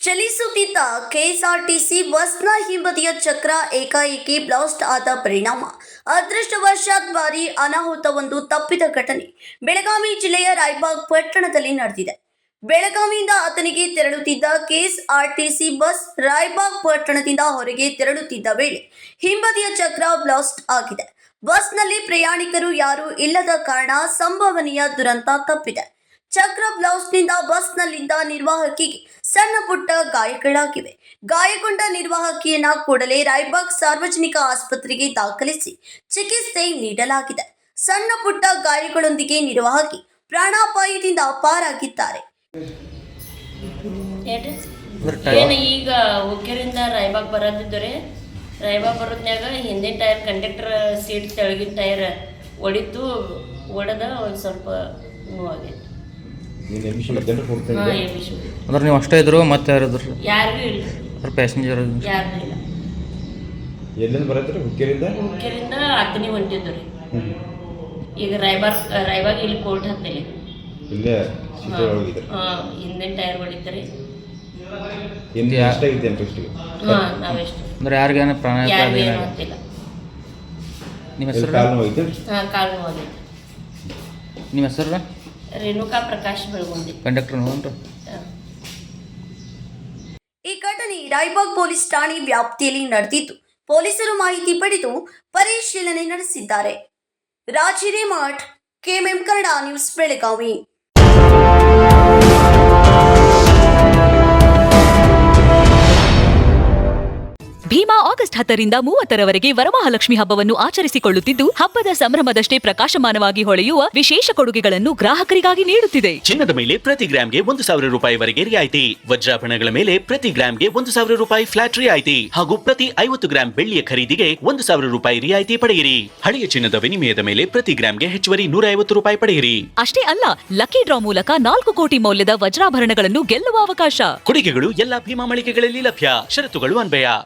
ಚಲಿಸುತ್ತಿದ್ದ KSRTC ಬಸ್ನ ಹಿಂಬದಿಯ ಚಕ್ರ ಏಕಾಏಕಿ ಬ್ಲಾಸ್ಟ್ ಆದ ಪರಿಣಾಮ ಅದೃಷ್ಟವಶಾತ್ ಭಾರೀ ಅನಾಹುತವೊಂದು ತಪ್ಪಿದ ಘಟನೆ ಬೆಳಗಾವಿ ಜಿಲ್ಲೆಯ ರಾಯಬಾಗ್ ಪಟ್ಟಣದಲ್ಲಿ ನಡೆದಿದೆ. ಬೆಳಗಾವಿಯಿಂದ ಆತನಿಗೆ ತೆರಳುತ್ತಿದ್ದ ಕೆಎಸ್ಆರ್ಟಿಸಿ ಬಸ್ ರಾಯಬಾಗ್ ಪಟ್ಟಣದಿಂದ ಹೊರಗೆ ತೆರಳುತ್ತಿದ್ದ ವೇಳೆ ಹಿಂಬದಿಯ ಚಕ್ರ ಬ್ಲಾಸ್ಟ್ ಆಗಿದೆ. ಬಸ್ನಲ್ಲಿ ಪ್ರಯಾಣಿಕರು ಯಾರೂ ಇಲ್ಲದ ಕಾರಣ ಸಂಭವನೀಯ ದುರಂತ ತಪ್ಪಿದೆ. ಚಕ್ರ ಬ್ಲಾಸ್ಟ್ನಿಂದ ಬಸ್ನಲ್ಲಿದ್ದ ನಿರ್ವಾಹಕಿಗೆ ಸಣ್ಣ ಪುಟ್ಟ ಗಾಯಗಳಾಗಿವೆ. ಗಾಯಗೊಂಡ ನಿರ್ವಾಹಕಿಯನ್ನ ಕೂಡಲೇ ರಾಯಬಾಗ್ ಸಾರ್ವಜನಿಕ ಆಸ್ಪತ್ರೆಗೆ ದಾಖಲಿಸಿ ಚಿಕಿತ್ಸೆ ನೀಡಲಾಗಿದೆ. ಸಣ್ಣ ಪುಟ್ಟ ಗಾಯಗಳೊಂದಿಗೆ ನಿರ್ವಾಹಕಿ ಪ್ರಾಣಾಪಾಯದಿಂದ ಪಾರಾಗಿದ್ದಾರೆ. ಏನು ಈಗ ಹುಕ್ಕೇರಿಂದ ರಾಯಬಾಗ್ ಬರೋದಿದ್ದರೆ ರಾಯಬಾಗ್ ಬರೋದ್ನಾಗ ಹಿಂದಿನ ಟೈರ್ ಕಂಡಕ್ಟರ್ ಸೀಟ್ ತೆಳಗಿನ ಟೈರ್ ಒಡಿತು ಒಡೆದ ಒಂದು ಸ್ವಲ್ಪ ನೋವಾಗೈತಿ. ಅಂದ್ರೆ ನೀವು ಅಷ್ಟೇ ಇದ್ರು ಮತ್ತೆ ಯಾರಿದ್ರು? ಯಾರಿಗೂ ಇಲ್ಲ. ಪ್ಯಾಸೆಂಜರ್ ಯಾರಿಗೂ ಇಲ್ಲ. ಎಲ್ಲಿಂದ ಬರತ್ರಿ? ಹುಕ್ಕೇರಿಂದ ಹತ್ತನಿ ಹೊಂಟಿದ್ದು ರೀ. ಈಗ ರಾಯಬಾಗ್ ಇಲ್ಲಿ ಕೋರ್ಟ್ ಹತ್ತಲಿ ಹಿಂದಿನ ಟೈರ್ ಹೊಡಿತಾರೆ. ನಾವೆಷ್ಟು ಅಂದ್ರೆ ಯಾರಿಗೇನು ಯಾರಿಗೇನು ಗೊತ್ತಿಲ್ಲ. ನಿಮ್ಮ ಹೆಸರು? ಕಾಲು ನೋವಾಗೈತಿ. ನಿಮ್ಮ ಹೆಸರು? ರೇಣುಕಾ ಪ್ರಕಾಶ್ ಬೆಳಗುಂದಿ, ಕಂಡಕ್ಟರ್ ನೋಡ್ರಿ. ಈ ಘಟನೆ ರಾಯಬಾಗ್ ಪೊಲೀಸ್ ಠಾಣೆ ವ್ಯಾಪ್ತಿಯಲ್ಲಿ ನಡೆದಿದ್ದು ಪೊಲೀಸರು ಮಾಹಿತಿ ಪಡೆದು ಪರಿಶೀಲನೆ ನಡೆಸಿದ್ದಾರೆ. ರಾಜಿರೇಮಠ್, ಕೆಎಂಎಂ ಕನ್ನಡ ನ್ಯೂಸ್, ಬೆಳಗಾವಿ. ಭೀಮಾ ಆಗಸ್ಟ್ 10ರಿಂದ 30ರವರೆಗೆ ವರಮಹಾಲಕ್ಷ್ಮಿ ಹಬ್ಬವನ್ನು ಆಚರಿಸಿಕೊಳ್ಳುತ್ತಿದ್ದು, ಹಬ್ಬದ ಸಂಭ್ರಮದಷ್ಟೇ ಪ್ರಕಾಶಮಾನವಾಗಿ ಹೊಳೆಯುವ ವಿಶೇಷ ಕೊಡುಗೆಗಳನ್ನು ಗ್ರಾಹಕರಿಗಾಗಿ ನೀಡುತ್ತಿದೆ. ಚಿನ್ನದ ಮೇಲೆ ಪ್ರತಿ ಗ್ರಾಮ್ಗೆ 1,000 ರೂಪಾಯಿವರೆಗೆ ರಿಯಾಯಿತಿ, ವಜ್ರಾಭರಣಗಳ ಮೇಲೆ ಪ್ರತಿ ಗ್ರಾಮ್ಗೆ 1,000 ರೂಪಾಯಿ ಫ್ಲಾಟ್ ರಿಯಾಯಿತಿ ಹಾಗೂ ಪ್ರತಿ 50 ಗ್ರಾಂ ಬೆಳ್ಳಿಯ ಖರೀದಿಗೆ 1,000 ರೂಪಾಯಿ ರಿಯಾಯಿತಿ ಪಡೆಯಿರಿ. ಹಳೆಯ ಚಿನ್ನದ ವಿನಿಮಯದ ಮೇಲೆ ಪ್ರತಿ ಗ್ರಾಮ್ಗೆ ಹೆಚ್ಚುವರಿ 150 ರೂಪಾಯಿ ಪಡೆಯಿರಿ. ಅಷ್ಟೇ ಅಲ್ಲ, ಲಕ್ಕಿ ಡ್ರಾ ಮೂಲಕ 4 ಕೋಟಿ ಮೌಲ್ಯದ ವಜ್ರಾಭರಣಗಳನ್ನು ಗೆಲ್ಲುವ ಅವಕಾಶ. ಕೊಡುಗೆಗಳು ಎಲ್ಲಾ ಭೀಮಾ ಮಳಿಗೆಗಳಲ್ಲಿ ಲಭ್ಯ. ಷರತ್ತುಗಳು ಅನ್ವಯ.